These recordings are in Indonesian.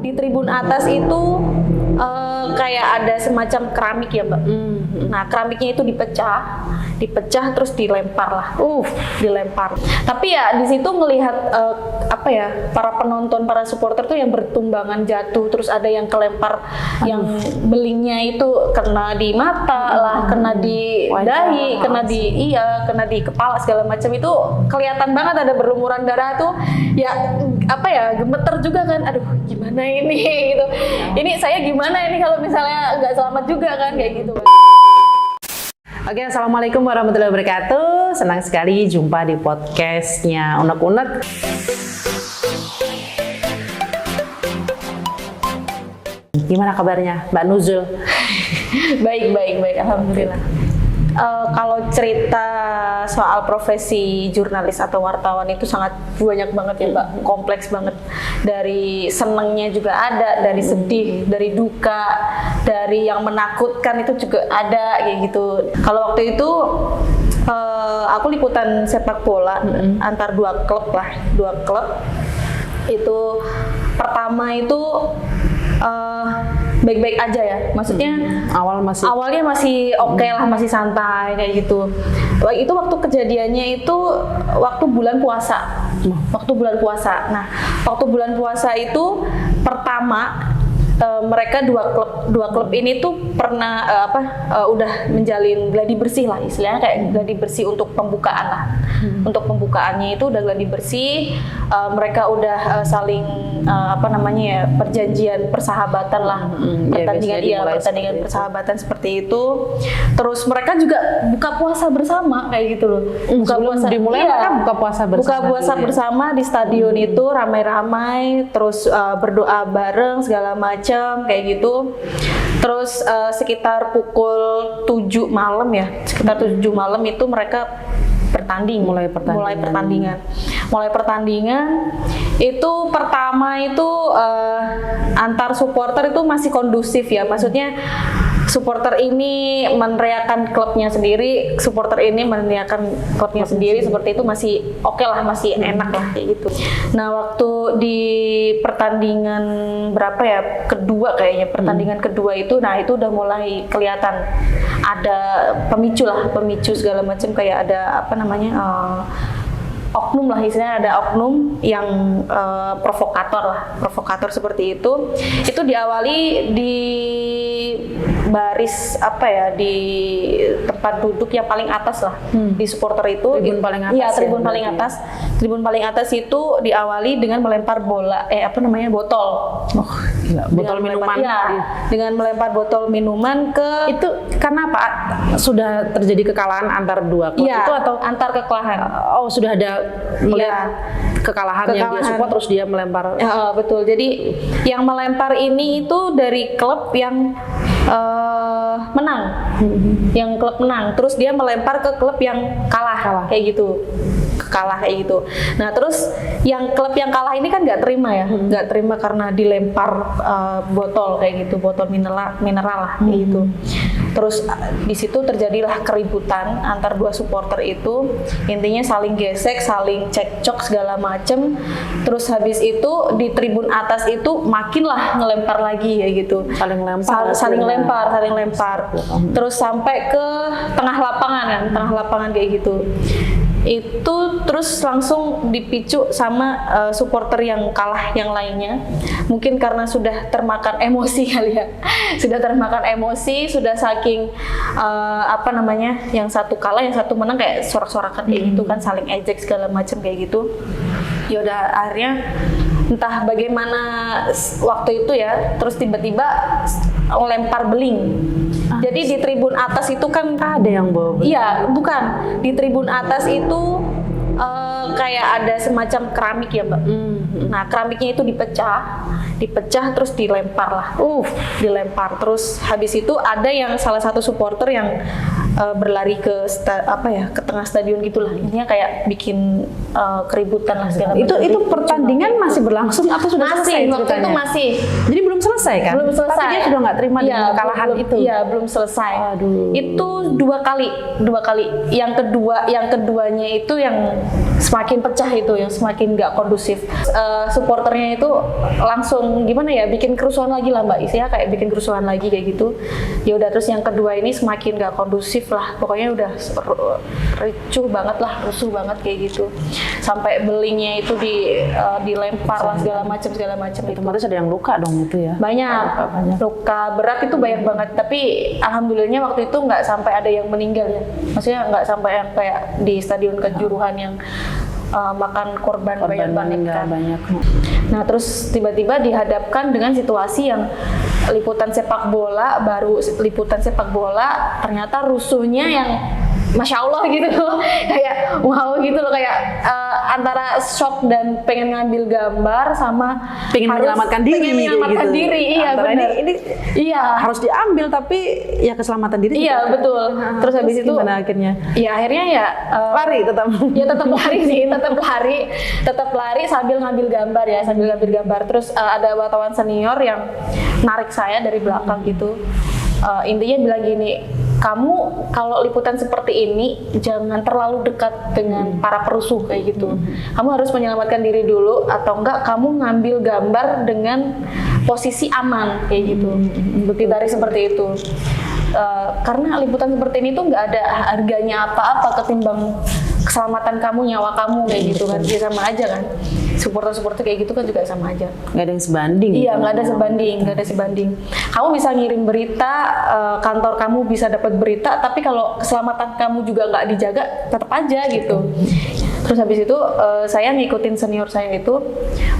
di tribun atas itu kayak ada semacam keramik ya Mbak. Nah keramiknya itu dipecah terus dilempar lah, dilempar. Tapi ya di situ ngelihat para penonton, para supporter tuh yang bertumbangan jatuh, terus ada yang kelempar, yang belingnya itu kena di mata lah, kena di dahi, kena di kepala segala macam, itu kelihatan banget ada berlumuran darah tuh. Ya gemeter juga kan, aduh gimana ini gitu. Ini saya gimana ini kalau misalnya nggak selamat juga kan kayak gitu. Oke, assalamualaikum warahmatullahi wabarakatuh. Senang sekali jumpa di podcastnya Unek-Unek. Gimana kabarnya, Mbak Nuzul? Baik, alhamdulillah. Kalau cerita soal profesi jurnalis atau wartawan itu sangat banyak banget ya Mbak, kompleks banget. Dari senengnya juga ada, dari sedih, dari duka, dari yang menakutkan itu juga ada kayak gitu. Kalau waktu itu aku liputan sepak bola antar dua klub. Itu pertama itu baik-baik aja ya, maksudnya awalnya masih oke lah, masih santai kayak gitu. Itu waktu kejadiannya itu waktu bulan puasa. Nah, waktu bulan puasa itu pertama mereka dua klub ini tuh pernah udah menjalin gladi bersih lah, istilahnya kayak gladi bersih untuk pembukaan lah. Untuk pembukaannya itu udah gladi bersih, mereka udah saling perjanjian persahabatan lah, pertandingan persahabatan seperti itu. Terus mereka juga buka puasa bersama kayak gitu loh. Buka puasa bersama di stadion itu ramai-ramai, terus berdoa bareng segala macam kayak gitu. Terus sekitar pukul 7 malam itu mereka mulai pertandingan. Itu pertama itu antar supporter itu masih kondusif ya, maksudnya supporter ini meneriakan klubnya sendiri, supporter ini meneriakan klubnya sendiri, seperti itu masih oke lah, masih enak lah kayak gitu. Nah waktu di pertandingan pertandingan kedua itu, nah itu udah mulai kelihatan ada pemicu segala macam, kayak ada oknum lah, istilahnya ada oknum yang provokator seperti itu. Itu diawali di baris di tempat duduk yang paling atas lah, di supporter itu tribun paling atas itu diawali dengan melempar botol minuman. Dengan melempar botol minuman ke itu karena apa? Sudah terjadi kekalahan antar dua klub itu atau antar kekalahan? Sudah ada melihat kekalahan yang dia support terus dia melempar. Betul. Jadi yang melempar ini itu dari klub yang menang. Yang klub menang, terus dia melempar ke klub yang kalah. Kayak gitu. Nah, terus yang klub yang kalah ini kan nggak terima karena dilempar botol kayak gitu, botol mineral lah kayak gitu. Terus di situ terjadilah keributan antar dua supporter itu, intinya saling gesek, saling cekcok segala macem. Terus habis itu di tribun atas itu makinlah ngelempar lagi ya gitu, saling lempar. Terus sampai ke tengah lapangan kayak gitu. Itu terus langsung dipicu sama supporter yang kalah yang lainnya, mungkin karena sudah termakan emosi kali ya, sudah saking yang satu kalah yang satu menang, kayak sorak-sorakan kayak gitu kan, saling ejek segala macam kayak gitu. Ya udah akhirnya entah bagaimana waktu itu ya, terus tiba-tiba lempar beling. Jadi di tribun atas itu kan ada yang bawa beling. Iya, bukan. Di tribun atas itu kayak ada semacam keramik ya Mbak. Nah keramiknya itu dipecah terus dilempar lah. Dilempar. Terus habis itu ada yang salah satu supporter yang berlari ke tengah stadion gitulah. Intinya kayak bikin keributan lah segala macam. Itu pertandingan masih berlangsung atau sudah selesai? Waktu itu masih. Jadi belum selesai kan? Belum selesai. Tapi dia sudah nggak terima dengan kekalahan itu. Iya, belum selesai. Aduh. Itu dua kali. Yang keduanya itu yang semacam semakin pecah itu, yang semakin nggak kondusif. Supporternya itu langsung gimana ya, bikin kerusuhan lagi lah Mbak, isinya kayak bikin kerusuhan lagi kayak gitu. Ya udah, terus yang kedua ini semakin nggak kondusif lah, pokoknya udah ricuh banget lah, rusuh banget kayak gitu. Sampai belingnya itu dilempar lah segala macam itu. Otomatis ada yang luka dong itu ya? Banyak. Luka berat itu banyak banget, tapi alhamdulillahnya waktu itu nggak sampai ada yang meninggal ya. Maksudnya nggak sampai yang kayak di Stadion Kanjuruhan yang makan korban banyak. Nah, terus tiba-tiba dihadapkan dengan situasi yang liputan sepak bola, ternyata rusuhnya yang Masya Allah gitu loh, kayak wow gitu loh, kayak antara shock dan pengen ngambil gambar sama pengen menyelamatkan diri gitu. Iya benar. Ini iya harus diambil, tapi ya keselamatan diri. Iya betul. Terus habis itu gimana akhirnya? Ya akhirnya ya lari tetap. Ya tetap lari sih, tetap lari sambil ngambil gambar. Terus ada wartawan senior yang narik saya dari belakang gitu. Intinya bilang gini, kamu kalau liputan seperti ini jangan terlalu dekat dengan para perusuh kayak gitu. Kamu harus menyelamatkan diri dulu, atau enggak kamu ngambil gambar dengan posisi aman kayak gitu. Ditarik seperti itu. Karena liputan seperti ini tuh nggak ada harganya apa-apa ketimbang keselamatan kamu, nyawa kamu kayak gitu kan. Ya sama aja kan. Supporter kayak gitu kan juga sama aja. Nggak ada yang sebanding. Iya, nggak ada sebanding. Kamu bisa ngirim berita, kantor kamu bisa dapat berita, tapi kalau keselamatan kamu juga nggak dijaga, tetap aja gitu. Terus habis itu saya ngikutin senior saya itu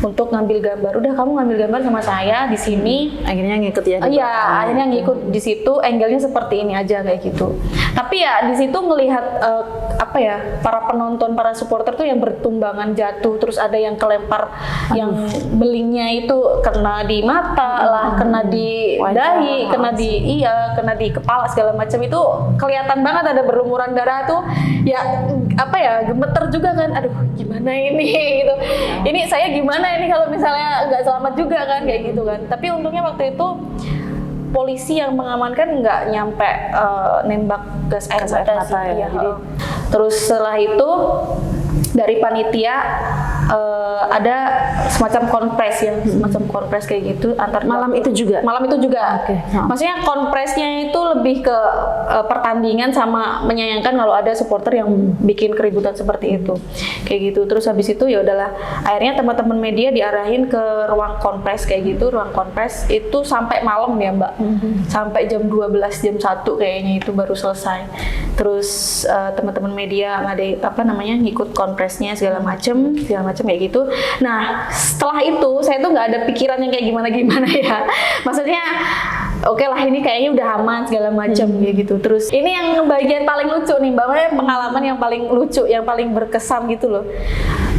untuk ngambil gambar. Udah, kamu ngambil gambar sama saya di sini. Akhirnya ngikut ya? Iya, akhirnya ngikut di situ. Angle-nya seperti ini aja kayak gitu. Tapi ya di situ ngelihat para penonton, para supporter tuh yang bertumbangan jatuh, terus ada yang kelempar, yang belingnya itu kena di mata lah, kena di dahi, kena di kepala segala macam, itu kelihatan banget ada berlumuran darah tuh. Ya gemeter juga kan, aduh gimana ini gitu. Ini saya gimana ini kalau misalnya nggak selamat juga kan kayak gitu kan. Tapi untungnya waktu itu polisi yang mengamankan nggak nyampe nembak gas air mata ya. Jadi terus setelah itu dari panitia ada semacam konpres kayak gitu antar malam itu juga. Okay. Maksudnya konpresnya itu lebih ke pertandingan sama menyayangkan kalau ada supporter yang bikin keributan seperti itu kayak gitu. Terus habis itu ya udahlah, akhirnya teman-teman media diarahin ke ruang konpres kayak gitu. Ruang konpres itu sampai malam ya Mbak, sampai jam 12, jam 1 kayaknya itu baru selesai. Terus teman-teman media ngikut konpresnya segala macem kayak gitu. Nah setelah itu saya tuh nggak ada pikiran yang kayak gimana ya. Maksudnya oke lah, ini kayaknya udah aman segala macem kayak gitu. Terus ini yang bagian paling lucu nih Mbak, pengalaman yang paling lucu, yang paling berkesan gitu loh.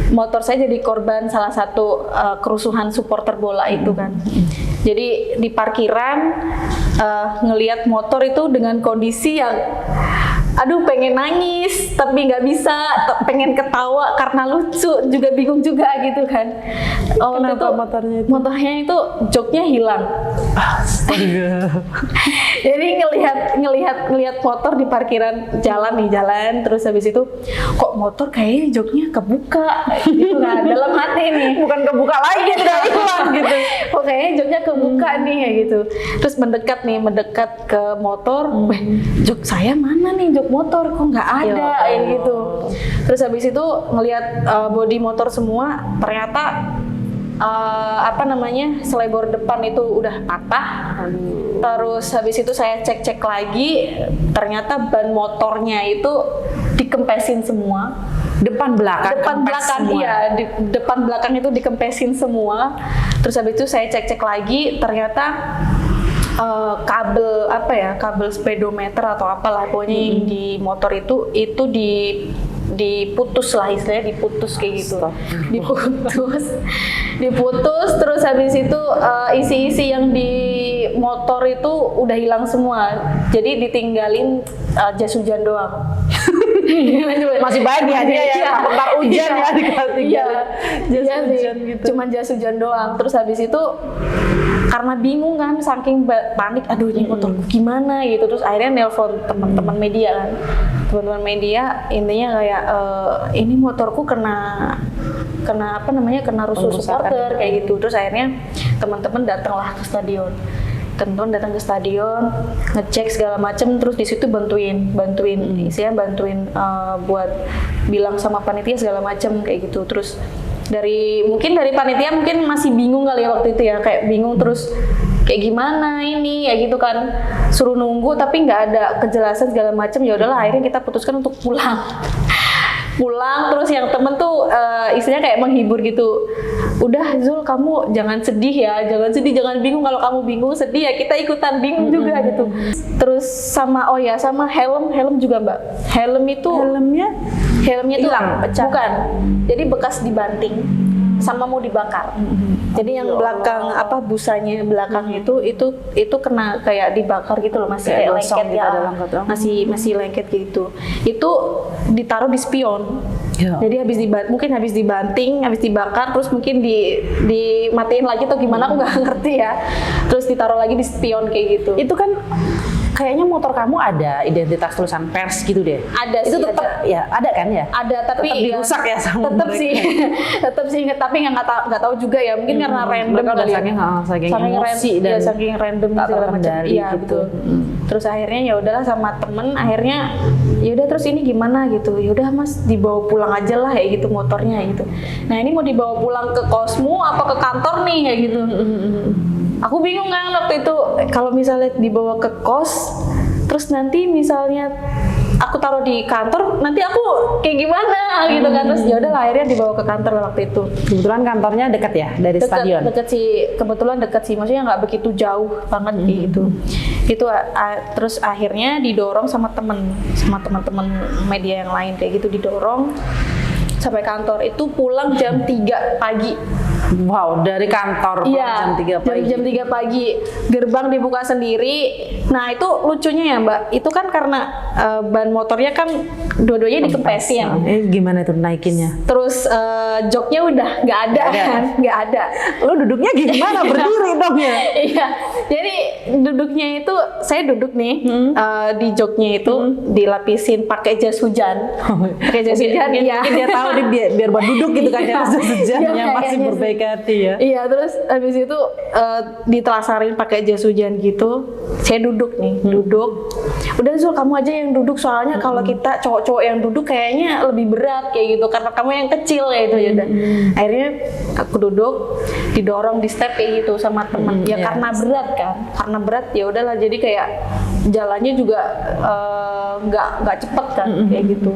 Motor saya jadi korban salah satu kerusuhan supporter bola itu kan. Jadi di parkiran ngelihat motor itu dengan kondisi yang aduh pengen nangis tapi nggak bisa, pengen ketawa karena lucu juga, bingung juga gitu kan. Kenapa motornya itu joknya hilang. Jadi ngelihat motor di parkiran jalan, terus habis itu kok motor kayaknya joknya kebuka gitu kan. Dalam hati nih, bukan kebuka lagi, udah hilang gitu. Kok kayaknya joknya kebuka nih kayak gitu. Terus mendekat ke motor, jok saya mana nih, jok motor kok nggak ada kayak gitu. Terus habis itu ngelihat bodi motor semua, ternyata selebor depan itu udah patah. Terus habis itu saya cek lagi, ternyata ban motornya itu dikempesin semua. Depan belakang iya, depan belakang itu dikempesin semua. Terus habis itu saya cek lagi, ternyata kabel speedometer atau apalah pokoknya yang di motor itu diputus lah, istilahnya diputus kayak gitu. Diputus terus habis itu isi-isi yang di motor itu udah hilang semua. Jadi ditinggalin jas hujan doang. Masih baik ya dia ya, bentar hujan ya dikasih. Iya, jas iya sih. hujan gitu. Cuman jas hujan doang. Terus habis itu karena bingung kan, saking panik, aduh ini motorku gimana gitu. Terus akhirnya nelpon teman-teman media kan. Teman-teman media intinya kayak ini motorku kena apa namanya, kena rusuh supporter kayak gitu. Terus akhirnya teman-teman datanglah ke stadion. Teman-teman datang ke stadion, ngecek segala macem, terus di situ bantuin buat bilang sama panitia segala macem kayak gitu. Terus dari panitia mungkin masih bingung kali ya waktu itu ya, kayak bingung terus kayak gimana ini ya gitu kan, suruh nunggu tapi nggak ada kejelasan segala macem. Ya udahlah, akhirnya kita putuskan untuk pulang. Terus yang temen tuh istilahnya kayak menghibur gitu, udah Zul kamu jangan sedih ya, jangan bingung, kalau kamu bingung sedih ya kita ikutan bingung juga gitu. Terus sama helm juga Mbak, helmnya tuh hilang, pecah. Bukan, jadi bekas dibanting sama mau dibakar. Jadi yang belakang busanya belakang itu kena kayak dibakar gitu loh, masih kayak lengket gitu, ya, ada lengket. masih lengket gitu. Itu ditaruh di spion. Ya. Jadi habis dibanting, habis dibakar, terus mungkin dimatiin lagi atau gimana aku nggak ngerti ya. Terus ditaruh lagi di spion kayak gitu. Itu kan kayaknya motor kamu ada identitas tulisan pers gitu deh. Ada itu sih, tetap ya, ada kan ya? Ada, tapi tetap dirusak ya sama tetap mereka. tetap sih, tapi nggak tahu juga ya, mungkin karena random mereka udah kali ya. saking emosi dan saking random tak segala macam. terkendali Iya gitu. betul. Terus akhirnya ya udahlah sama temen, akhirnya ya udah terus ini gimana gitu. Ya udah Mas, dibawa pulang aja lah kayak gitu motornya gitu. Nah, ini mau dibawa pulang ke kosmu apa ke kantor nih kayak gitu. Aku bingung kan waktu itu, kalau misalnya dibawa ke kos, terus nanti misalnya aku taruh di kantor, nanti aku kayak gimana gitu kan. Terus ya udah akhirnya dibawa ke kantor waktu itu. Kebetulan kantornya dekat ya dari stadion. Deket sih, kebetulan dekat sih, maksudnya nggak begitu jauh banget gitu. Itu terus akhirnya didorong sama teman-teman media yang lain kayak gitu, didorong sampai kantor. Itu pulang jam 3 pagi. Wow, dari kantor jam 3 pagi. Jam 3 pagi. Gerbang dibuka sendiri. Nah, itu lucunya ya, Mbak. Itu kan karena ban motornya kan dua-duanya dikempesin. Gimana tuh naikinnya? Terus joknya udah nggak ada kan? Nggak ada. Lu duduknya gimana? Berdiri dong ya? Iya. Jadi duduknya itu, saya duduk nih di joknya itu dilapisin pakai jas hujan. Pakai jas hujan, iya. Mungkin dia tahu dia biar buat duduk gitu kan, jas hujannya masih berbaik hati ya. Iya, terus habis itu ditelasarin pakai jas hujan gitu. Saya duduk nih, Udah Zul, kamu aja yang duduk, soalnya kalau kita cowok-cowok yang duduk kayaknya lebih berat kayak gitu, karena kamu yang kecil kayak gitu. Ya udah. Akhirnya aku duduk, didorong di step kayak gitu sama temen. Karena berat kan, karena berat ya udahlah, jadi kayak jalannya juga nggak cepet kan kayak gitu.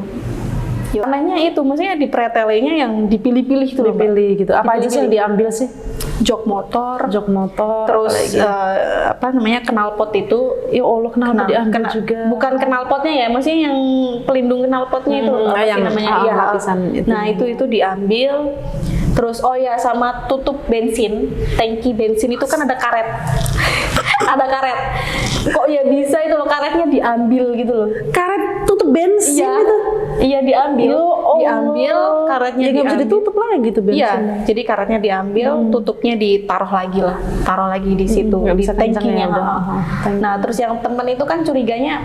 Anehnya itu, maksudnya di pretelenya yang dipilih-pilih gitu. Gitu. Apa aja sih yang diambil sih? Jok motor, terus knalpot itu. Ya Allah, kenapa diambil juga? Bukan knalpotnya ya, maksudnya yang pelindung knalpotnya itu apa sih namanya? Iya, lapisan itu. Nah, itu diambil. Terus sama tutup bensin, tangki bensin itu kan ada karet. Ada karet. Kok ya bisa itu loh, karetnya diambil gitu loh. Karet tutup bensin gitu? Iya, diambil. Diambil, karetnya nggak bisa ditutup lagi gitu bensin. Iya, jadi karetnya diambil, tutupnya ditaruh lagi lah. Taruh lagi di situ, di tangkinya. Nah, terus yang temen itu kan curiganya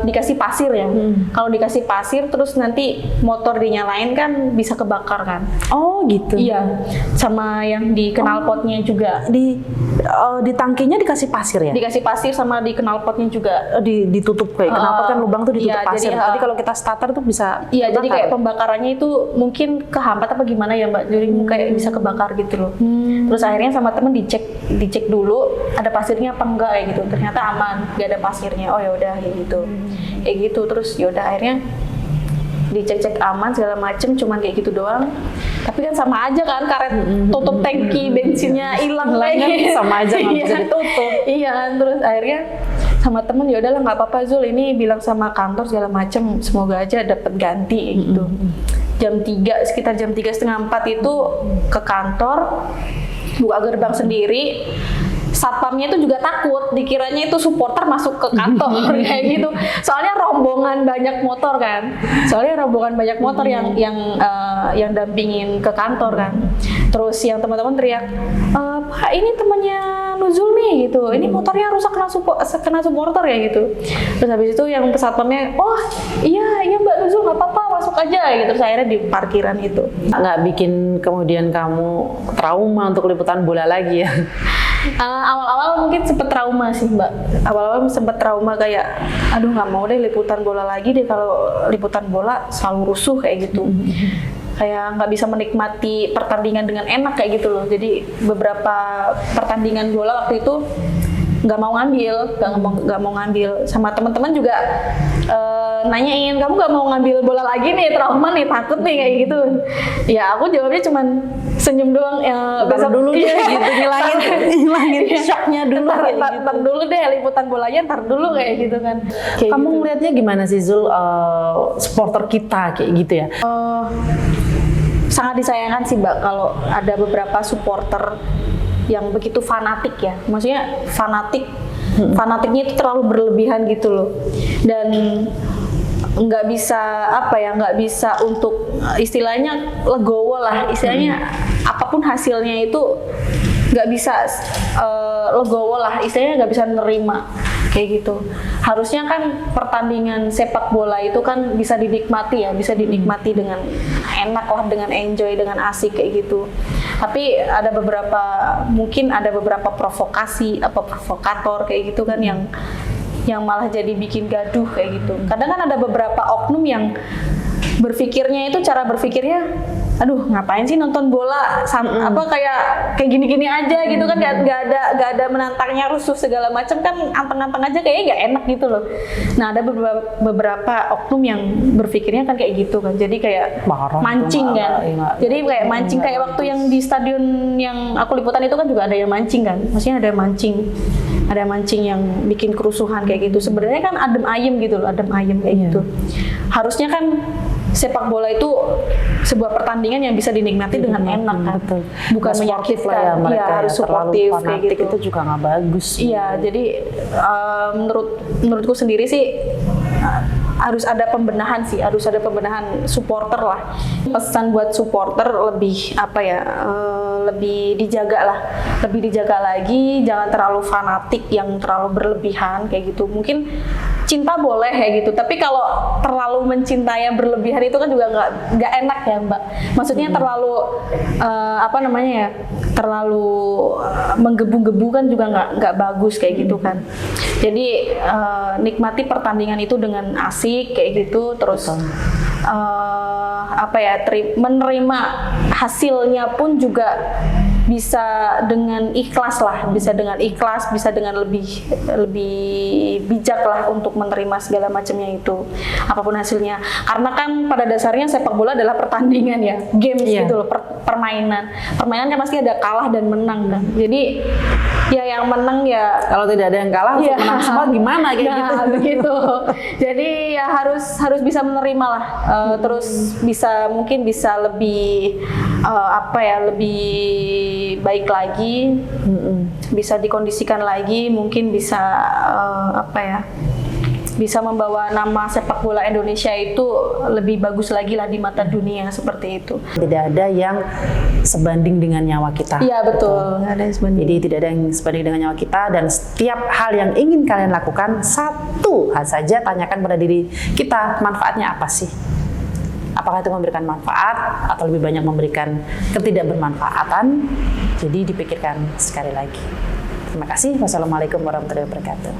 dikasih pasir ya. Kalau dikasih pasir terus nanti motor dinyalain kan bisa kebakar kan. Oh gitu. Iya. Sama yang di knalpotnya juga. Di tangkinya dikasih pasir ya? Dikasih pasir sama di knalpotnya juga. Ditutup kayak knalpot kan lubang tuh ditutup pasir. Jadi kalau kita starter tuh bisa iya, jadi kayak pembakarannya itu mungkin kehampat apa gimana ya Mbak. Jadi kayak bisa kebakar gitu loh. Terus akhirnya sama temen dicek dulu ada pasirnya apa enggak kayak gitu. Ternyata aman, nggak ada pasirnya. Oh ya udah kayak gitu. Kayak gitu, terus yaudah akhirnya dicek-cek aman segala macem, cuman kayak gitu doang. Tapi kan sama aja kan, karet tutup tangki bensinnya hilang lagi, sama aja nggak bisa ditutup. Iya kan, terus akhirnya sama temen ya udahlah nggak apa-apa Zul, ini bilang sama kantor segala macem, semoga aja dapat ganti gitu. Sekitar jam 3:30, 4 itu ke kantor, buka gerbang sendiri. satpamnya itu juga takut, dikiranya itu supporter masuk ke kantor kayak gitu. Soalnya rombongan banyak motor kan, yang dampingin ke kantor kan. Terus yang teman-teman teriak, Pak ini temannya Nuzul nih gitu, ini motornya rusak kena supporter ya gitu. Terus habis itu yang satpamnya, oh iya Mbak Nuzul nggak apa-apa masuk aja gitu. Terus akhirnya di parkiran itu. Nggak bikin kemudian kamu trauma untuk liputan bola lagi ya? Awal-awal mungkin sempet trauma sih Mbak. Awal-awal sempet trauma kayak, aduh nggak mau deh liputan bola lagi deh, kalau liputan bola selalu rusuh kayak gitu. Kayak nggak bisa menikmati pertandingan dengan enak kayak gitu loh. Jadi beberapa pertandingan bola waktu itu nggak mau ngambil, sama teman-teman juga nanyain, kamu nggak mau ngambil bola lagi nih, trauma nih, takut nih kayak gitu. Ya aku jawabnya cuman senyum doang, besok dulu deh gitu, ngilangin shocknya dulu. Ntar dulu deh liputan bolanya, ntar dulu kayak gitu kan. Kayak kamu gitu. ngelihatnya gimana sih Zul, supporter kita kayak gitu ya? Sangat disayangkan sih Mbak kalau ada beberapa supporter yang begitu fanatik ya, maksudnya fanatiknya itu terlalu berlebihan gitu loh, dan nggak bisa untuk istilahnya legowo lah, istilahnya apapun hasilnya itu nggak bisa legowo lah, istilahnya nggak bisa nerima kayak gitu. Harusnya kan pertandingan sepak bola itu kan bisa dinikmati ya, bisa dinikmati dengan enak lah, dengan enjoy, dengan asik kayak gitu. Tapi mungkin ada beberapa provokasi, provokator kayak gitu kan yang malah jadi bikin gaduh kayak gitu. Kadang kan ada beberapa oknum yang cara berpikirnya, aduh ngapain sih nonton bola, kayak gini-gini aja gitu kan, nggak ada menantangnya, rusuh segala macam kan, anteng-anteng aja kayaknya nggak enak gitu loh. Nah ada beberapa oknum yang berpikirnya kan kayak gitu kan, jadi kayak mancing kan, jadi kayak mancing, kayak waktu yang di stadion yang aku liputan itu kan juga ada yang mancing kan, maksudnya ada mancing yang bikin kerusuhan kayak gitu. Sebenarnya kan adem ayem gitu loh, kayak gitu. Harusnya kan sepak bola itu sebuah pertandingan yang bisa dinikmati dengan enak kan, betul. Bukan menyakitkan. Ya, mereka harus suportif kayak gitu. Itu juga nggak bagus. Iya, jadi menurutku sendiri sih harus ada pembenahan supporter lah. Pesan buat supporter lebih lebih dijaga lagi, jangan terlalu fanatik yang terlalu berlebihan kayak gitu. Mungkin cinta boleh kayak gitu, tapi kalau terlalu mencintai yang berlebihan itu kan juga nggak enak ya Mbak. Maksudnya terlalu terlalu menggebu-gebu kan juga nggak bagus kayak gitu kan. Jadi nikmati pertandingan itu dengan asik kayak gitu, terus menerima hasilnya pun juga bisa dengan ikhlas, bisa dengan lebih bijak lah untuk menerima segala macamnya itu, apapun hasilnya. Karena kan pada dasarnya sepak bola adalah pertandingan ya, games gitu loh, permainan kan pasti ada kalah dan menang kan. Jadi ya yang menang ya, kalau tidak ada yang kalah, menang semua gimana kayak gitu. Begitu. Jadi ya harus bisa menerima lah, terus mungkin bisa lebih lebih baik lagi, bisa dikondisikan lagi, mungkin bisa bisa membawa nama sepak bola Indonesia itu lebih bagus lagi lah di mata dunia, seperti itu. Tidak ada yang sebanding dengan nyawa kita. Iya betul, nggak ada yang sebanding. Jadi tidak ada yang sebanding dengan nyawa kita, dan setiap hal yang ingin kalian lakukan, satu hal saja tanyakan pada diri kita, manfaatnya apa sih? Apakah itu memberikan manfaat atau lebih banyak memberikan ketidakbermanfaatan? Jadi dipikirkan sekali lagi. Terima kasih. Wassalamualaikum warahmatullahi wabarakatuh.